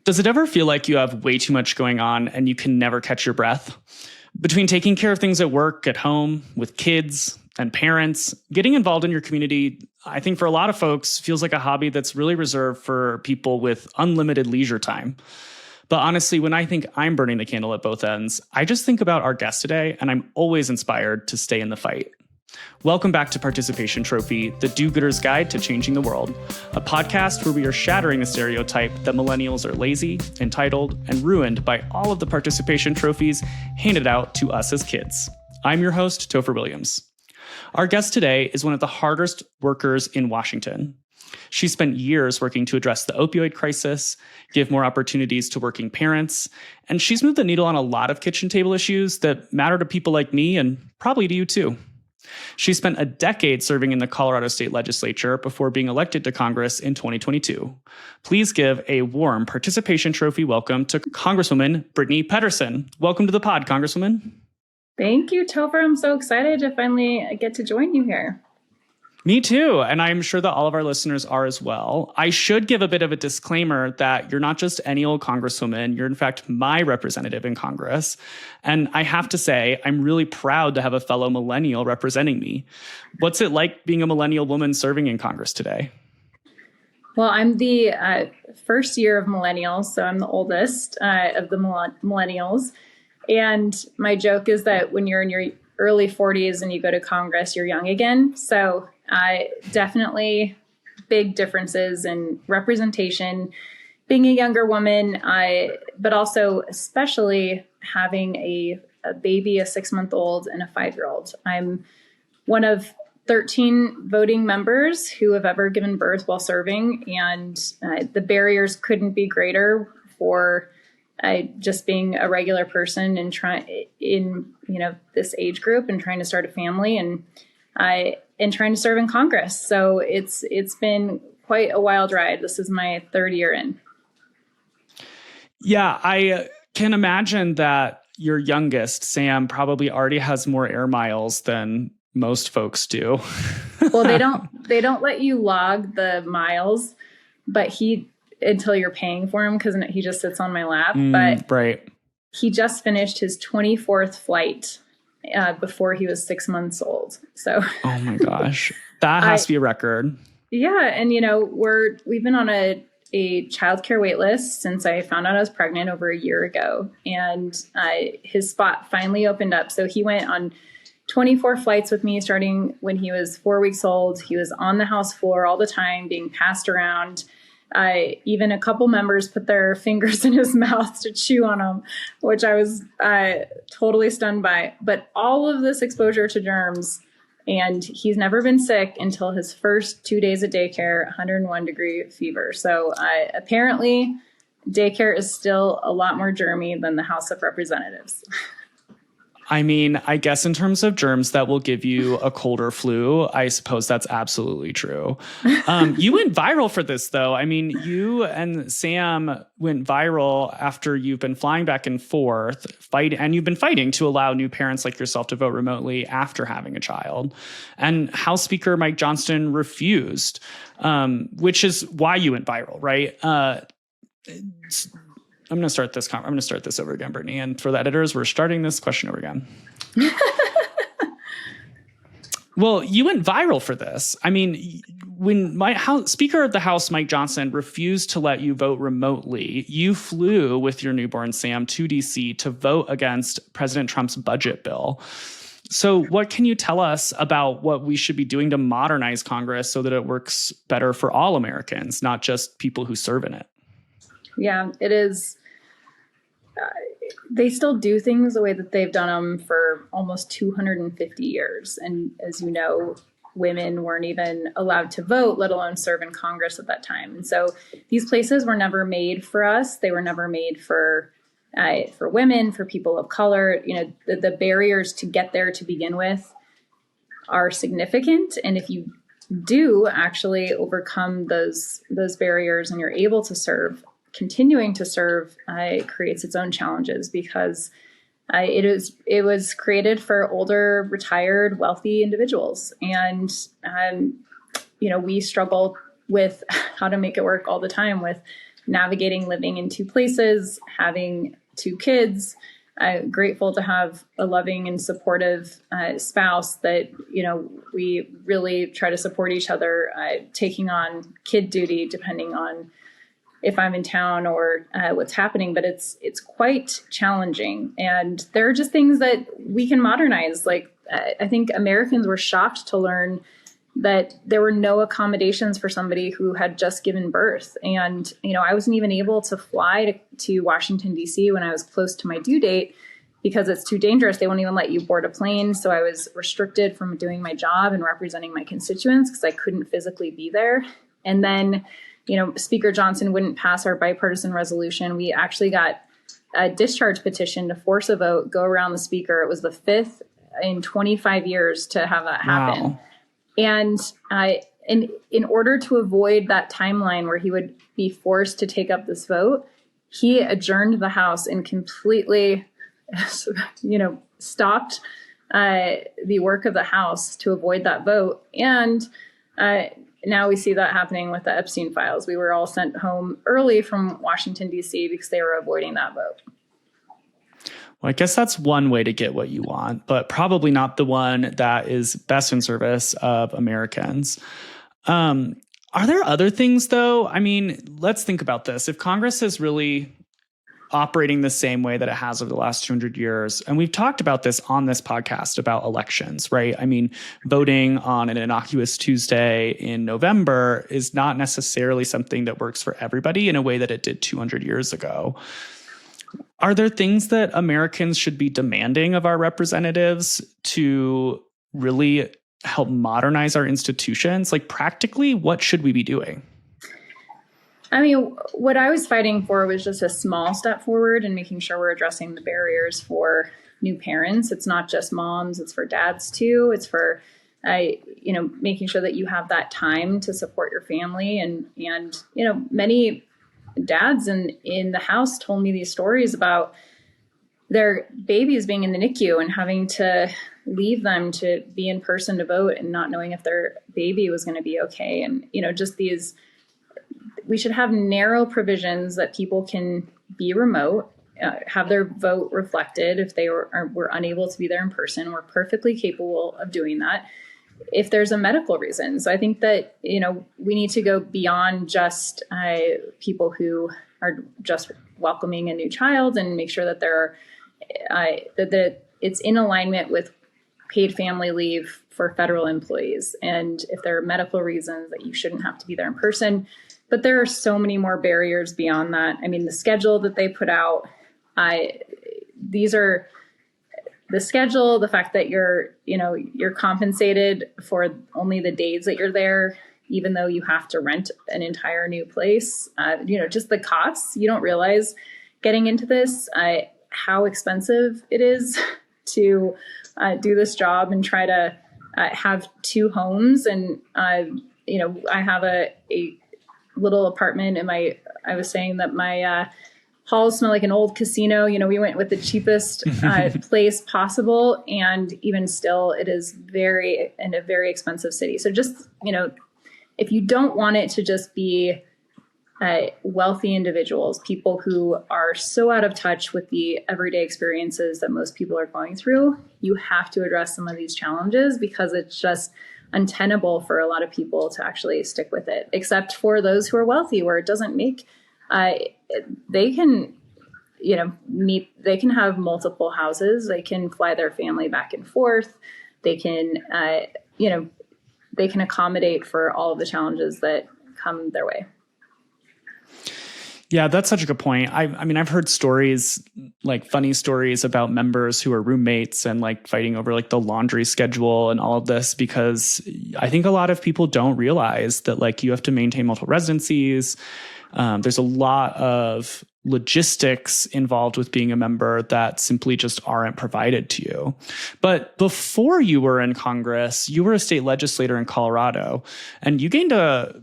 Does it ever feel like you have way too much going on and you can never catch your breath? Between taking care of things at work, at home, with kids and parents, getting involved in your community, I think for a lot of folks, feels like a hobby that's really reserved for people with unlimited leisure time. But honestly, when I think I'm burning the candle at both ends, I just think about our guest today, and I'm always inspired to stay in the fight. Welcome back to Participation Trophy, the do-gooder's guide to changing the world, a podcast where we are shattering the stereotype that millennials are lazy, entitled, and ruined by all of the participation trophies handed out to us as kids. I'm your host, Topher Williams. Our guest today is one of the hardest workers in Washington. She spent years working to address the opioid crisis, give more opportunities to working parents, and she's moved the needle on a lot of kitchen table issues that matter to people like me and probably to you too. She spent a decade serving in the Colorado State Legislature before being elected to Congress in 2022. Please give a warm Participation Trophy welcome to Congresswoman Brittany Pettersen. Welcome to the pod, Congresswoman. Thank you, Topher. I'm so excited to finally get to join you here. Me too, and I'm sure that all of our listeners are as well. I should give a bit of a disclaimer that you're not just any old Congresswoman, you're in fact my representative in Congress. And I have to say, I'm really proud to have a fellow millennial representing me. What's it like being a millennial woman serving in Congress today? Well, I'm the first year of millennials, so I'm the oldest of the millennials. And my joke is that when you're in your early 40s and you go to Congress, you're young again. So definitely big differences in representation, being a younger woman, but also especially having a baby, a 6-month-old and a 5-year-old. I'm one of 13 voting members who have ever given birth while serving, and the barriers couldn't be greater for just being a regular person and this age group and trying to start a family and trying to serve in Congress. So it's been quite a wild ride. This is my 3rd year in. Yeah, I can imagine that your youngest, Sam, probably already has more air miles than most folks do. Well, they don't let you log the miles, but until you're paying for him, because he just sits on my lap. But right. He just finished his 24th flight before he was 6 months old. So, oh my gosh, that has to be a record. Yeah, and we've been on a childcare waitlist since I found out I was pregnant over a year ago, and his spot finally opened up. So he went on 24 flights with me, starting when he was 4 weeks old. He was on the House floor all the time, being passed around. Even a couple members put their fingers in his mouth to chew on him, which I was totally stunned by. But all of this exposure to germs, and he's never been sick until his first 2 days of daycare, 101-degree fever. So apparently daycare is still a lot more germy than the House of Representatives. I mean, I guess in terms of germs that will give you a cold or flu, I suppose that's absolutely true. You went viral for this, though. I mean, you and Sam went viral after you've been flying back and forth, and you've been fighting to allow new parents like yourself to vote remotely after having a child. And House Speaker Mike Johnson refused, which is why you went viral, right? I'm going to start this over again, Brittany. And for the editors, we're starting this question over again. Well, you went viral for this. I mean, when Speaker of the House, Mike Johnson, refused to let you vote remotely, you flew with your newborn Sam to D.C. to vote against President Trump's budget bill. So what can you tell us about what we should be doing to modernize Congress so that it works better for all Americans, not just people who serve in it? Yeah, it is. They still do things the way that they've done them for almost 250 years. And as you know, women weren't even allowed to vote, let alone serve in Congress at that time. And so these places were never made for us. They were never made for women, for people of color. The barriers to get there to begin with are significant. And if you do actually overcome those barriers and you're able to serve, continuing to serve creates its own challenges because it was created for older, retired, wealthy individuals. And, we struggle with how to make it work all the time with navigating living in two places, having two kids. Grateful to have a loving and supportive spouse that, we really try to support each other, taking on kid duty depending on if I'm in town or what's happening. But it's quite challenging. And there are just things that we can modernize. Like, I think Americans were shocked to learn that there were no accommodations for somebody who had just given birth. And, I wasn't even able to fly to Washington, D.C. when I was close to my due date because it's too dangerous. They won't even let you board a plane. So I was restricted from doing my job and representing my constituents because I couldn't physically be there. And then, Speaker Johnson wouldn't pass our bipartisan resolution. We actually got a discharge petition to force a vote, go around the speaker. It was the fifth in 25 years to have that happen. Wow. And in order to avoid that timeline where he would be forced to take up this vote, he adjourned the House and completely, stopped the work of the House to avoid that vote. And now we see that happening with the Epstein files. We were all sent home early from Washington, D.C. because they were avoiding that vote. Well, I guess that's one way to get what you want, but probably not the one that is best in service of Americans. Are there other things, though? I mean, let's think about this. If Congress is really operating the same way that it has over the last 200 years, and we've talked about this on this podcast about elections, right? I mean, voting on an innocuous Tuesday in November is not necessarily something that works for everybody in a way that it did 200 years ago. Are there things that Americans should be demanding of our representatives to really help modernize our institutions? Like, practically, what should we be doing? I mean, what I was fighting for was just a small step forward and making sure we're addressing the barriers for new parents. It's not just moms, it's for dads too. It's for, making sure that you have that time to support your family. And many dads in the House told me these stories about their babies being in the NICU and having to leave them to be in person to vote and not knowing if their baby was going to be okay. And, we should have narrow provisions that people can be remote, have their vote reflected if they were unable to be there in person. We're perfectly capable of doing that if there's a medical reason. So I think that, we need to go beyond just people who are just welcoming a new child and make sure that that it's in alignment with paid family leave for federal employees. And if there are medical reasons that you shouldn't have to be there in person. But there are so many more barriers beyond that. I mean, the schedule that they put out, these are the schedule, the fact that you're compensated for only the days that you're there, even though you have to rent an entire new place, just the costs. You don't realize getting into this, how expensive it is to do this job and try to have two homes. And, I have a little apartment and I was saying that my halls smell like an old casino. We went with the cheapest place possible. And even still, it is in a very expensive city. So just, if you don't want it to just be wealthy individuals, people who are so out of touch with the everyday experiences that most people are going through, you have to address some of these challenges because it's just untenable for a lot of people to actually stick with it, except for those who are wealthy, where it doesn't make, they can, they can have multiple houses. They can fly their family back and forth. They can, they can accommodate for all of the challenges that come their way. Yeah, that's such a good point. I mean, I've heard stories, like funny stories about members who are roommates and like fighting over like the laundry schedule and all of this, because I think a lot of people don't realize that like you have to maintain multiple residencies. There's a lot of logistics involved with being a member that simply just aren't provided to you. But before you were in Congress, you were a state legislator in Colorado, and you gained a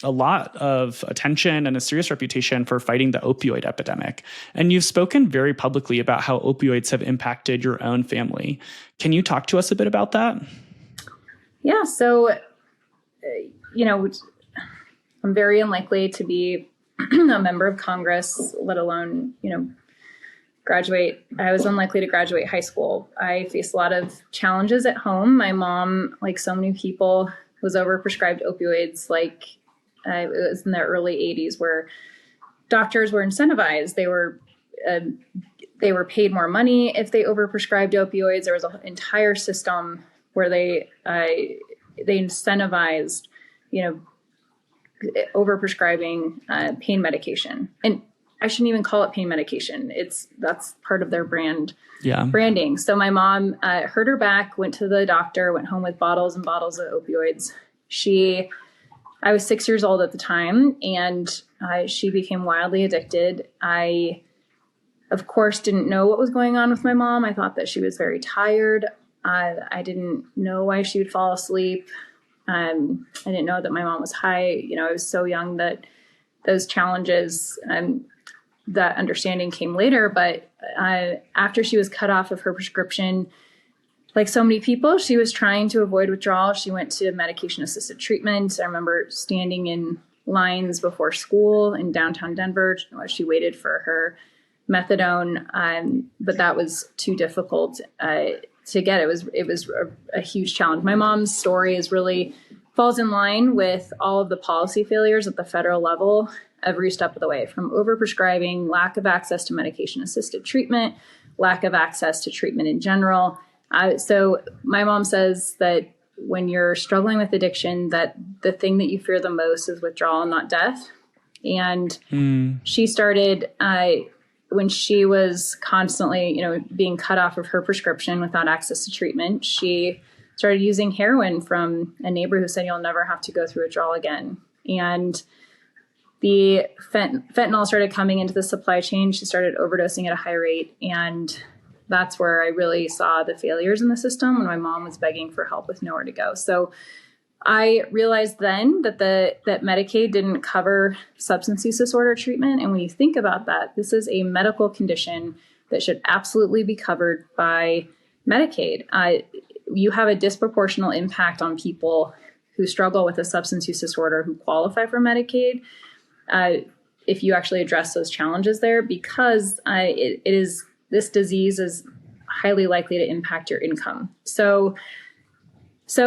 lot of attention and a serious reputation for fighting the opioid epidemic. And you've spoken very publicly about how opioids have impacted your own family. Can you talk to us a bit about that? Yeah. So, I'm very unlikely to be a member of Congress, let alone, graduate. I was unlikely to graduate high school. I faced a lot of challenges at home. My mom, like so many people, was overprescribed opioids. It was in the early 80s where doctors were incentivized. They were paid more money if they overprescribed opioids. There was an entire system where they incentivized, overprescribing pain medication. And I shouldn't even call it pain medication. That's part of their branding. So my mom hurt her back, went to the doctor, went home with bottles and bottles of opioids. I was 6 years old at the time, and she became wildly addicted. I, of course, didn't know what was going on with my mom. I thought that she was very tired. I didn't know why she would fall asleep. I didn't know that my mom was high. I was so young that those challenges, that understanding came later. But after she was cut off of her prescription, like so many people, she was trying to avoid withdrawal. She went to medication-assisted treatment. I remember standing in lines before school in downtown Denver while she waited for her methadone, but that was too difficult to get. It was a huge challenge. My mom's story falls in line with all of the policy failures at the federal level every step of the way, from overprescribing, lack of access to medication-assisted treatment, lack of access to treatment in general. So my mom says that when you're struggling with addiction, that the thing that you fear the most is withdrawal, not death. And she started, when she was constantly, being cut off of her prescription without access to treatment, she started using heroin from a neighbor who said, "You'll never have to go through withdrawal again." And the fentanyl started coming into the supply chain. She started overdosing at a high rate. And that's where I really saw the failures in the system when my mom was begging for help with nowhere to go. So I realized then that that Medicaid didn't cover substance use disorder treatment. And when you think about that, this is a medical condition that should absolutely be covered by Medicaid. You have a disproportionate impact on people who struggle with a substance use disorder who qualify for Medicaid if you actually address those challenges there, because this disease is highly likely to impact your income. So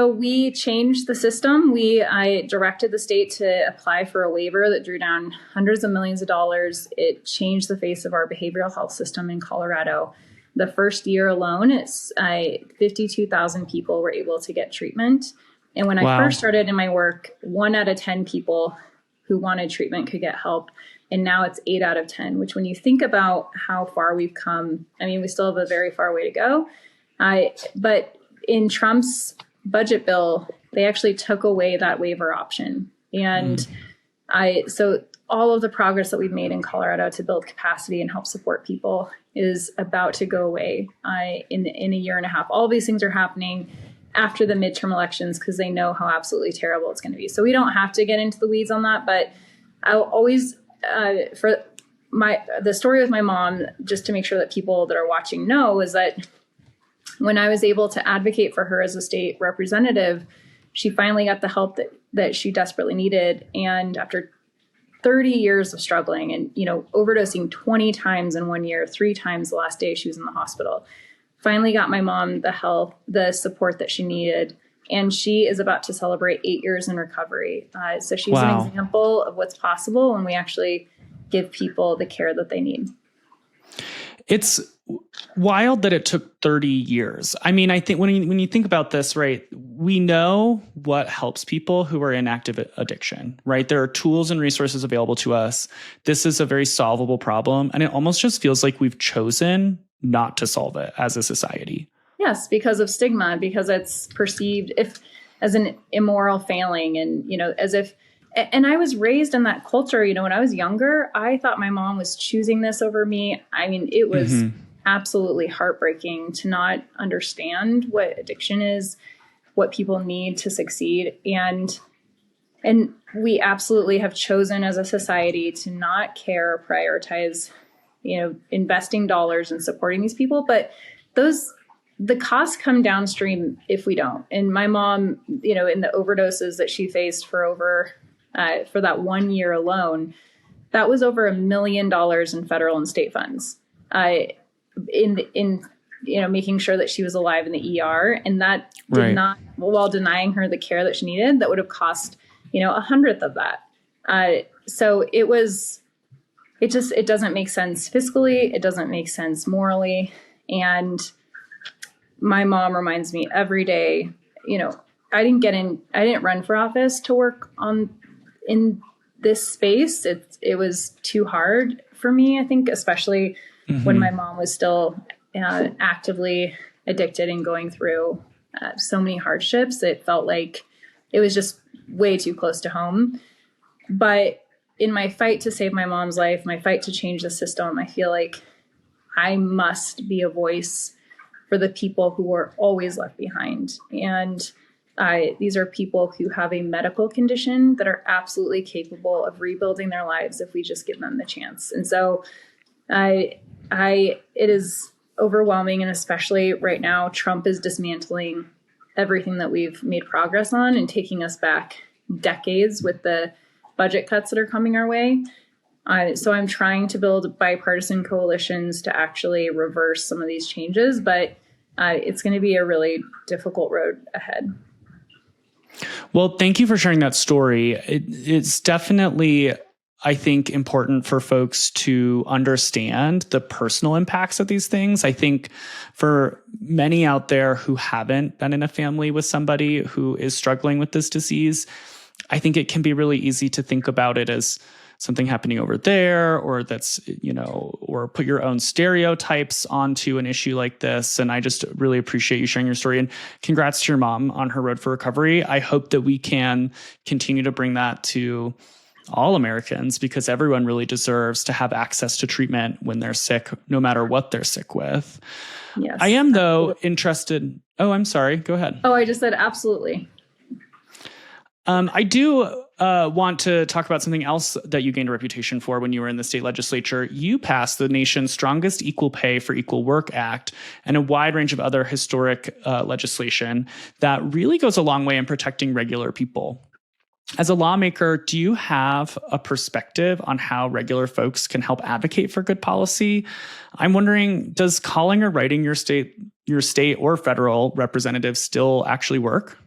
we changed the system. I directed the state to apply for a waiver that drew down hundreds of millions of dollars. It changed the face of our behavioral health system in Colorado. The first year alone, 52,000 people were able to get treatment. And when I first started in my work, 1 out of 10 people who wanted treatment could get help. And now it's 8 out of 10, which when you think about how far we've come, we still have a very far way to go. But in Trump's budget bill, they actually took away that waiver option. And so all of the progress that we've made in Colorado to build capacity and help support people is about to go away in a year and a half. All of these things are happening after the midterm elections because they know how absolutely terrible it's going to be. So we don't have to get into the weeds on that, but I'll always, the story with my mom, just to make sure that people that are watching know, is that when I was able to advocate for her as a state representative, she finally got the help that she desperately needed. And after 30 years of struggling and, overdosing 20 times in 1 year, 3 times the last day she was in the hospital, finally got my mom the support that she needed. And she is about to celebrate 8 years in recovery. So she's an example of what's possible when we actually give people the care that they need. It's wild that it took 30 years. I think when you think about this, right, we know what helps people who are in active addiction, right? There are tools and resources available to us. This is a very solvable problem. And it almost just feels like we've chosen not to solve it as a society. Yes, because of stigma, because it's perceived as an immoral failing and, as if, and I was raised in that culture, when I was younger, I thought my mom was choosing this over me. It was absolutely heartbreaking to not understand what addiction is, what people need to succeed. And we absolutely have chosen as a society to not care or prioritize, investing dollars and supporting these people. But the costs come downstream if we don't. And my mom, in the overdoses that she faced for that 1 year alone, that was over $1 million in federal and state funds, in making sure that she was alive in the ER. And that did not, while denying her the care that she needed, that would have cost, 100th of that. So it doesn't make sense fiscally. It doesn't make sense morally. And my mom reminds me every day, I didn't run for office to work in this space. It was too hard for me, I think, especially when my mom was still actively addicted and going through so many hardships. It felt like it was just way too close to home. But in my fight to save my mom's life, my fight to change the system, I feel like I must be a voice for the people who were always left behind. And these are people who have a medical condition that are absolutely capable of rebuilding their lives if we just give them the chance. And so it is overwhelming. And especially right now, Trump is dismantling everything that we've made progress on and taking us back decades with the budget cuts that are coming our way. So I'm trying to build bipartisan coalitions to actually reverse some of these changes, but it's going to be a really difficult road ahead. Well, thank you for sharing that story. It's definitely, I think, important for folks to understand the personal impacts of these things. I think for many out there who haven't been in a family with somebody who is struggling with this disease, I think it can be really easy to think about it as something happening over there, or that's, or put your own stereotypes onto an issue like this. And I just really appreciate you sharing your story, and congrats to your mom on her road for recovery. I hope that we can continue to bring that to all Americans, because everyone really deserves to have access to treatment when they're sick, no matter what they're sick with. Yes. I am, though, interested. Oh, I'm sorry. Go ahead. Oh, I just said absolutely. I do want to talk about something else that you gained a reputation for when you were in the state legislature. You passed the nation's strongest Equal Pay for Equal Work Act and a wide range of other historic legislation that really goes a long way in protecting regular people. As a lawmaker, do you have a perspective on how regular folks can help advocate for good policy? I'm wondering, does calling or writing your state or federal representative still actually work?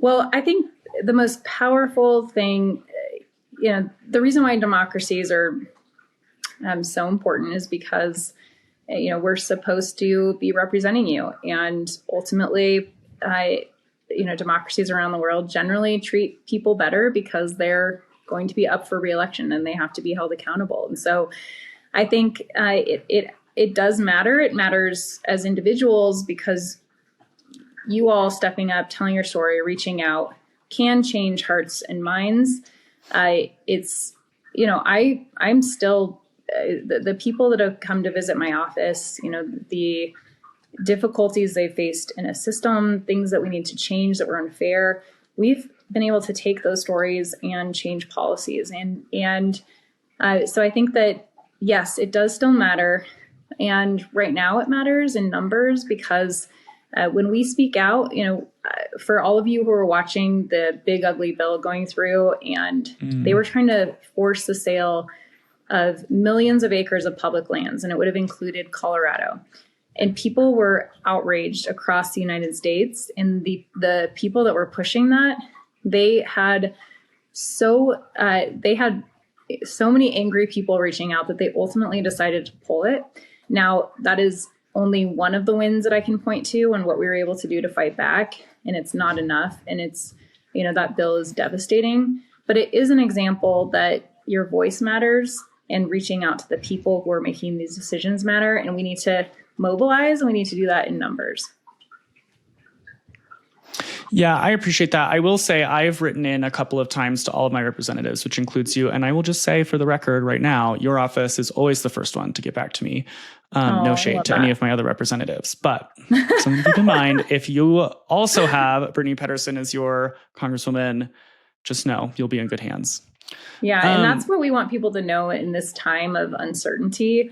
Well, I think the most powerful thing, the reason why democracies are so important is because, we're supposed to be representing you. And ultimately, democracies around the world generally treat people better because they're going to be up for re-election and they have to be held accountable. And so I think it does matter. It matters as individuals because you all stepping up, telling your story, reaching out can change hearts and minds. I'm still the people that have come to visit my office, the difficulties they faced in a system, things that we need to change that were unfair. We've been able to take those stories and change policies. And so I think that, yes, it does still matter. And right now it matters in numbers because when we speak out, for all of you who are watching the big ugly bill going through, and they were trying to force the sale of millions of acres of public lands, and it would have included Colorado. And people were outraged across the United States. And the people that were pushing that, they had so many angry people reaching out that they ultimately decided to pull it. Now, that is only one of the wins that I can point to and what we were able to do to fight back. And it's not enough. And it's, that bill is devastating. But it is an example that your voice matters and reaching out to the people who are making these decisions matter. And we need to mobilize, and we need to do that in numbers. Yeah, I appreciate that. I will say I've written in a couple of times to all of my representatives, which includes you. And I will just say for the record right now, your office is always the first one to get back to me. No shade to any of my other representatives. But something to keep in mind, if you also have Brittany Pettersen as your congresswoman, just know you'll be in good hands. Yeah, and that's what we want people to know in this time of uncertainty.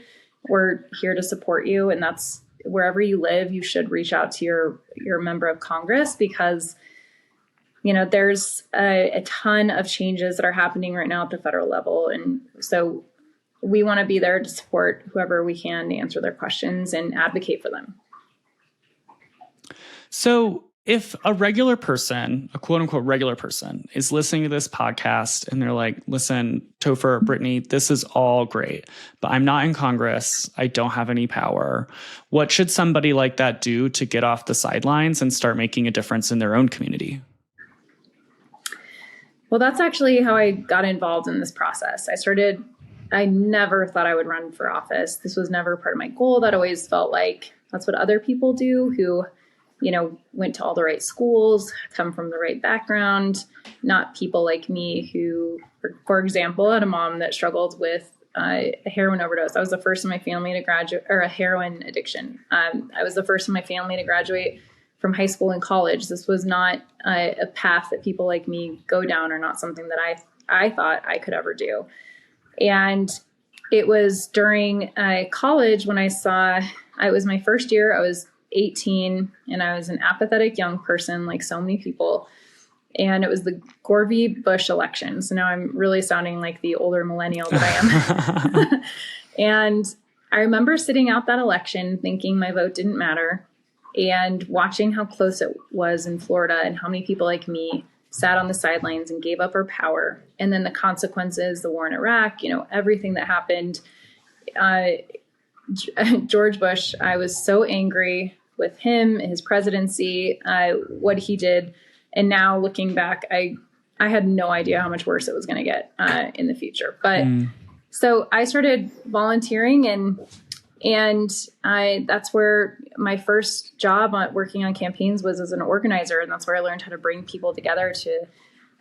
We're here to support you, and that's wherever you live, you should reach out to your member of Congress, because there's a ton of changes that are happening right now at the federal level. And so we want to be there to support whoever we can to answer their questions and advocate for them. So if a regular person, a quote unquote regular person, is listening to this podcast and they're like, listen, Topher, Brittany, this is all great, but I'm not in Congress. I don't have any power. What should somebody like that do to get off the sidelines and start making a difference in their own community? Well, that's actually how I got involved in this process. I never thought I would run for office. This was never part of my goal. That always felt like that's what other people do who went to all the right schools, come from the right background, not people like me who, for example, had a mom that struggled with a heroin overdose. I was the first in my family to graduate, or a heroin addiction. I was the first in my family to graduate from high school and college. This was not a path that people like me go down, or not something that I thought I could ever do. And it was during college when it was my first year. I was 18 and I was an apathetic young person, like so many people. And it was the Gore v. Bush election. So now I'm really sounding like the older millennial that I am. And I remember sitting out that election thinking my vote didn't matter, and watching how close it was in Florida and how many people like me sat on the sidelines and gave up our power. And then the consequences, the war in Iraq, everything that happened. George Bush, I was so angry with him, his presidency, what he did. And now looking back, I had no idea how much worse it was going to get in the future. But so I started volunteering, and that's where my first job working on campaigns was as an organizer. And that's where I learned how to bring people together to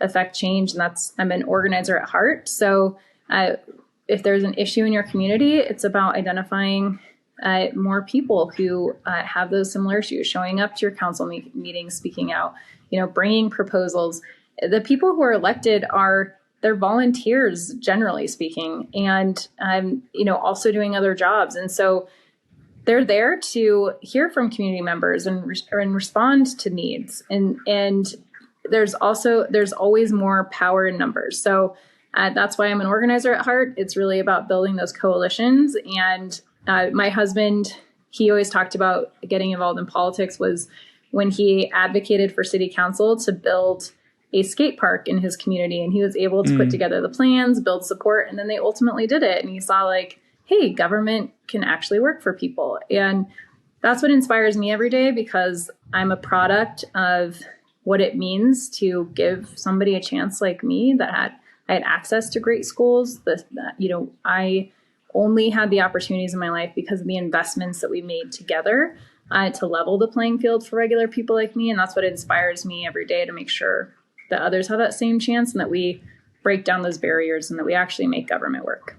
affect change. And I'm an organizer at heart. So if there's an issue in your community, it's about identifying more people who have those similar issues, showing up to your council meetings, speaking out, bringing proposals. The people who are elected they're volunteers, generally speaking, and also doing other jobs. And so they're there to hear from community members and respond to needs. And there's always more power in numbers. So that's why I'm an organizer at heart. It's really about building those coalitions. And my husband, he always talked about getting involved in politics was when he advocated for city council to build a skate park in his community. And he was able to put together the plans, build support, and then they ultimately did it. And he saw hey, government can actually work for people. And that's what inspires me every day, because I'm a product of what it means to give somebody a chance like me that I had access to great schools. I only had the opportunities in my life because of the investments that we made together to level the playing field for regular people like me. And that's what inspires me every day, to make sure that others have that same chance and that we break down those barriers and that we actually make government work.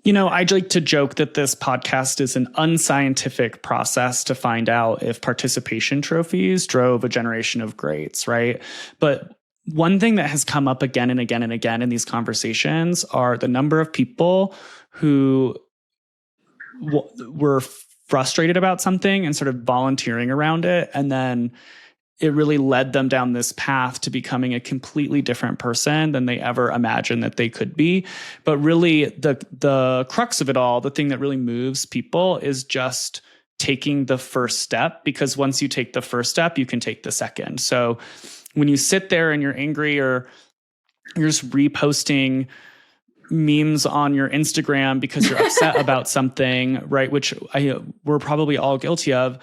I'd like to joke that this podcast is an unscientific process to find out if participation trophies drove a generation of greats, right? But one thing that has come up again and again and again in these conversations are the number of people who were frustrated about something and sort of volunteering around it, and then it really led them down this path to becoming a completely different person than they ever imagined that they could be. But really, the crux of it all, the thing that really moves people, is just taking the first step, because once you take the first step, you can take the second. So when you sit there and you're angry, or you're just reposting memes on your Instagram because you're upset about something, right? Which we're probably all guilty of.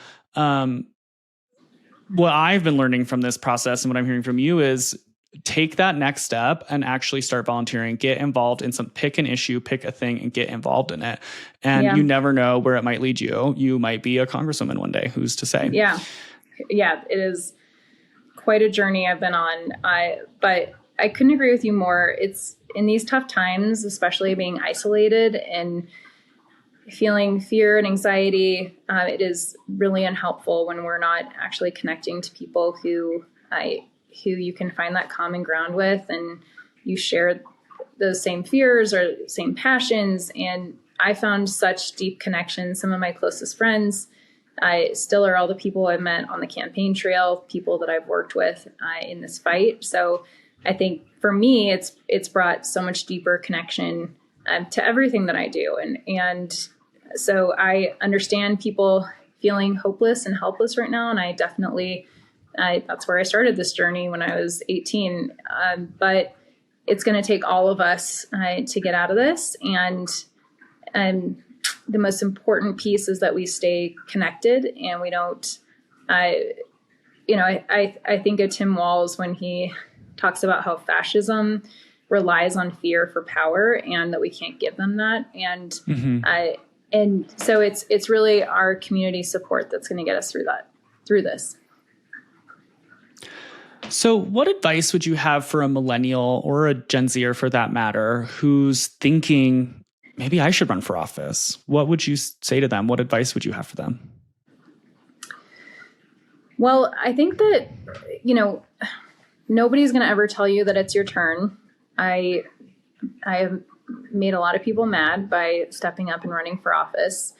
What I've been learning from this process and what I'm hearing from you is take that next step and actually start volunteering, get involved in pick an issue, pick a thing and get involved in it. And you never know where it might lead you. You might be a congresswoman one day. Who's to say? Yeah. It is quite a journey I've been on. But I couldn't agree with you more. It's in these tough times, especially being isolated and feeling fear and anxiety, it is really unhelpful when we're not actually connecting to people who you can find that common ground with, and you share those same fears or same passions. And I found such deep connections. Some of my closest friends still are all the people I've met on the campaign trail, people that I've worked with in this fight. So I think for me, it's brought so much deeper connection to everything that I do. And so I understand people feeling hopeless and helpless right now. And I definitely, that's where I started this journey when I was 18. But it's going to take all of us to get out of this. And the most important piece is that we stay connected and we don't, I think of Tim Walz when he talks about how fascism relies on fear for power and that we can't give them that. And, and so it's really our community support that's going to get us through this. So what advice would you have for a millennial or a Gen Zer for that matter, who's thinking, maybe I should run for office? What would you say to them? What advice would you have for them? Well, I think that, nobody's going to ever tell you that it's your turn. I have made a lot of people mad by stepping up and running for office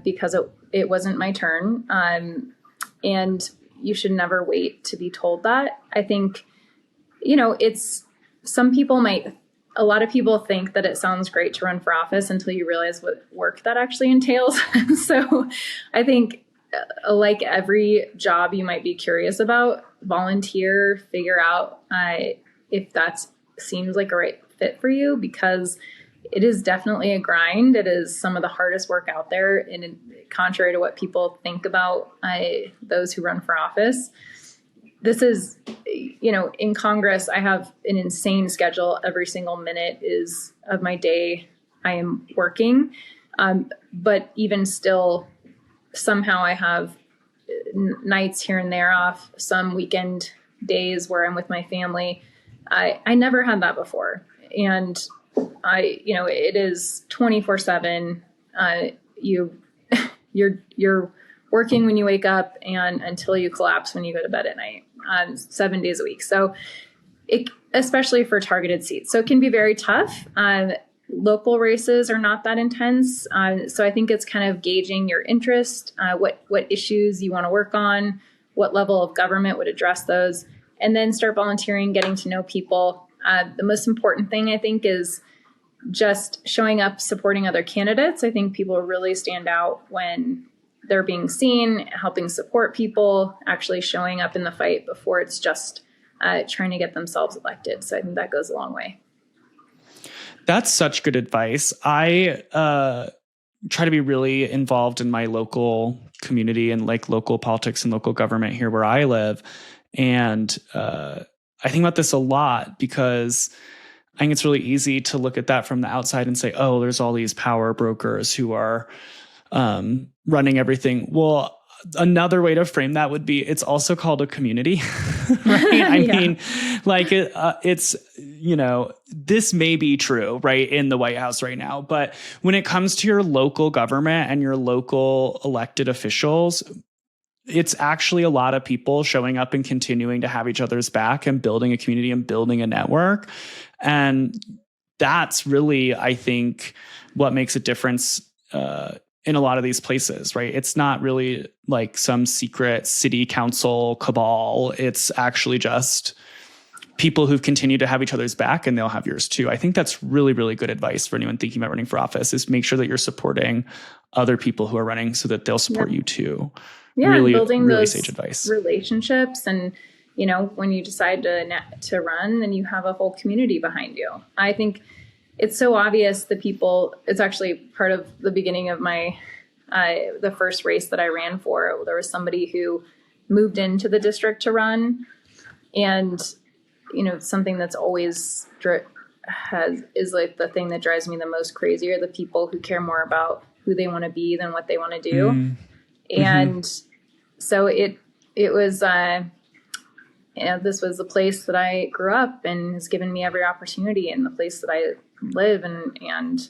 because it wasn't my turn. And you should never wait to be told that. I think, a lot of people think that it sounds great to run for office until you realize what work that actually entails. So I think like every job you might be curious about, volunteer, figure out if that seems like a right fit for you, because it is definitely a grind. It is some of the hardest work out there, and contrary to what people think about those who run for office. This is, in Congress, I have an insane schedule. Every single minute of my day I am working. But even still, somehow I have nights here and there off, some weekend days where I'm with my family. I never had that before. And it is 24/7. You're working when you wake up and until you collapse when you go to bed at night, 7 days a week. So especially for targeted seats. So it can be very tough. Local races are not that intense. So I think it's kind of gauging your interest, what issues you want to work on, what level of government would address those, and then start volunteering, getting to know people. The most important thing, I think, is just showing up, supporting other candidates. I think people really stand out when they're being seen, helping support people, actually showing up in the fight before it's just trying to get themselves elected. So I think that goes a long way. That's such good advice. I try to be really involved in my local community and like local politics and local government here where I live. And I think about this a lot because I think it's really easy to look at that from the outside and say, oh, there's all these power brokers who are running everything. Well, another way to frame that would be it's also called a community, right? I mean, like it's, this may be true, right, in the White House right now. But when it comes to your local government and your local elected officials, it's actually a lot of people showing up and continuing to have each other's back and building a community and building a network. And that's really, I think, what makes a difference in a lot of these places, right? It's not really like some secret city council cabal. It's actually just people who've continued to have each other's back, and they'll have yours too. I think that's really, really good advice for anyone thinking about running for office, is make sure that you're supporting other people who are running so that they'll support you too. Yeah, really, and building really those sage advice. Relationships, and when you decide to run, then you have a whole community behind you. I think it's so obvious it's actually part of the beginning of my, the first race that I ran for. There was somebody who moved into the district to run. And, something that's always is like the thing that drives me the most crazy are the people who care more about who they want to be than what they want to do. Mm-hmm. And so it was, this was the place that I grew up and has given me every opportunity, and the place that I live. And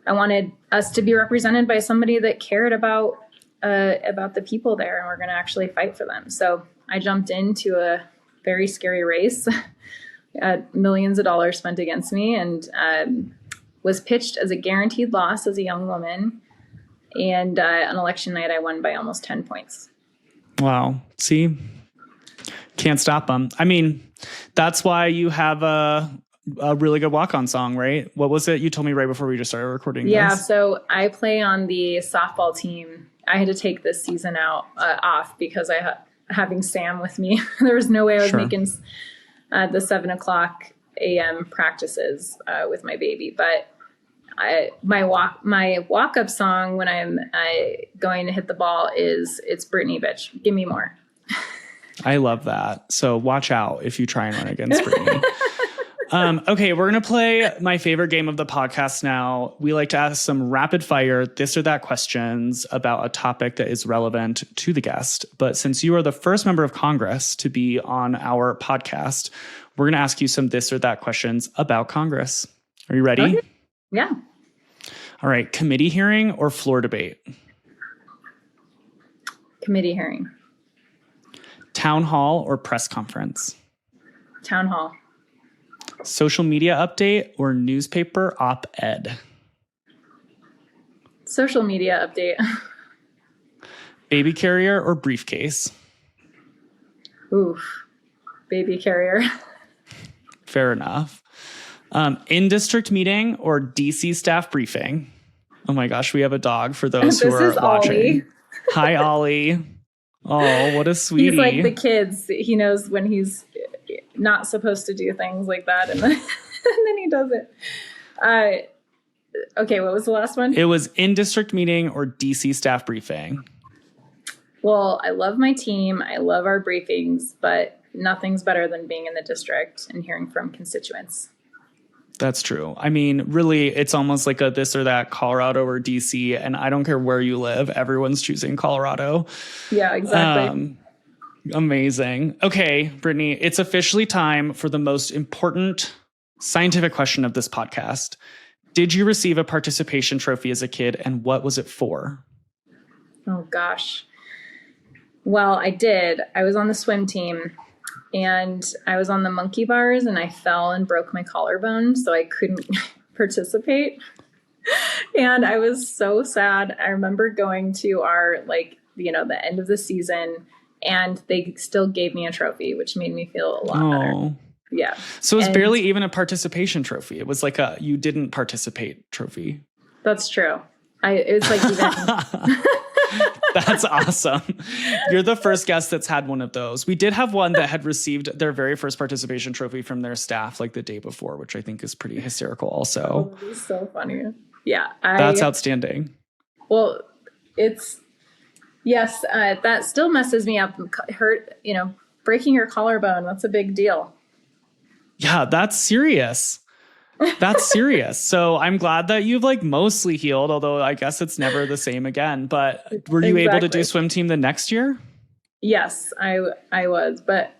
I wanted us to be represented by somebody that cared about the people there, and we're going to actually fight for them. So I jumped into a very scary race, millions of dollars spent against me, and was pitched as a guaranteed loss as a young woman. And on election night, I won by almost 10 points. Wow. See? Can't stop them. I mean, that's why you have a really good walk-on song, right? What was it? You told me right before we just started recording this. So I play on the softball team. I had to take this season off because having Sam with me, there was no way I was making the 7:00 a.m. practices with my baby. But my walk-up song when I'm going to hit the ball it's Brittany, bitch. Give me more. I love that. So watch out if you try and run against Brittany. Okay, we're going to play my favorite game of the podcast now. We like to ask some rapid fire this or that questions about a topic that is relevant to the guest. But since you are the first member of Congress to be on our podcast, we're going to ask you some this or that questions about Congress. Are you ready? Okay. Yeah. All right. Committee hearing or floor debate? Committee hearing. Town hall or press conference? Town hall. Social media update or newspaper op-ed? Social media update. Baby carrier or briefcase? Oof. Baby carrier. Fair enough. In-district meeting or DC staff briefing? Oh my gosh, we have a dog for those who are watching. Ollie. Hi, Ollie. Oh, what a sweetie. He's like the kids. He knows when he's not supposed to do things like that, and then he does it. Okay, what was the last one? It was in-district meeting or DC staff briefing. Well, I love my team. I love our briefings, but nothing's better than being in the district and hearing from constituents. That's true. I mean, really, it's almost like a this or that, Colorado or DC, and I don't care where you live. Everyone's choosing Colorado. Yeah, exactly. Amazing. Okay, Brittany, it's officially time for the most important scientific question of this podcast. Did you receive a participation trophy as a kid, and what was it for? Oh, gosh. Well, I did. I was on the swim team, and I was on the monkey bars, and I fell and broke my collarbone, so I couldn't participate. And I was so sad. I remember going to our, the end of the season, and they still gave me a trophy, which made me feel a lot better. Yeah. So it was barely even a participation trophy. It was like a you didn't participate trophy. That's true. It was like even. That's awesome. You're the first guest that's had one of those. We did have one that had received their very first participation trophy from their staff like the day before, which I think is pretty hysterical also. Oh, it's so funny. Yeah. That's outstanding. Well, yes, that still messes me up. Hurt, breaking your collarbone. That's a big deal. Yeah, that's serious. That's serious. So I'm glad that you've mostly healed, although I guess it's never the same again. But were you able to do swim team the next year? Yes, I was. But,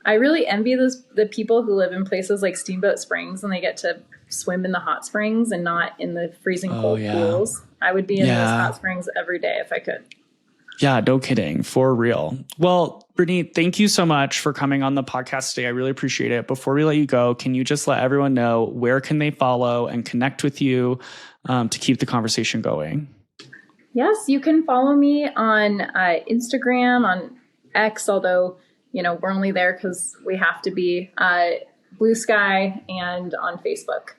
I really envy the people who live in places like Steamboat Springs and they get to swim in the hot springs and not in the freezing cold pools. I would be in those hot springs every day if I could. Yeah, no kidding. For real. Well, Brittany, thank you so much for coming on the podcast today. I really appreciate it. Before we let you go, can you just let everyone know where can they follow and connect with you to keep the conversation going? Yes, you can follow me on Instagram, on X, although, we're only there because we have to be, Blue Sky, and on Facebook.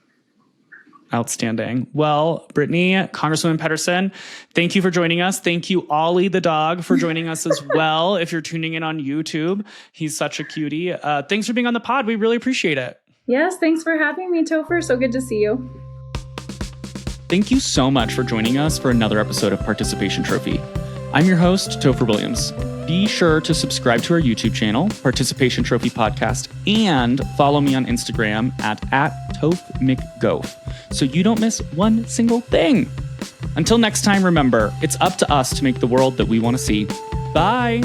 Outstanding. Well, Brittany, Congresswoman Pettersen, thank you for joining us. Thank you, Ollie the dog, for joining us as well. If you're tuning in on YouTube, he's such a cutie. Thanks for being on the pod. We really appreciate it. Yes, thanks for having me, Topher. So good to see you. Thank you so much for joining us for another episode of Participation Trophy. I'm your host, Topher Williams. Be sure to subscribe to our YouTube channel, Participation Trophy Podcast, and follow me on Instagram at @TophMcGof so you don't miss one single thing. Until next time, remember, it's up to us to make the world that we want to see. Bye.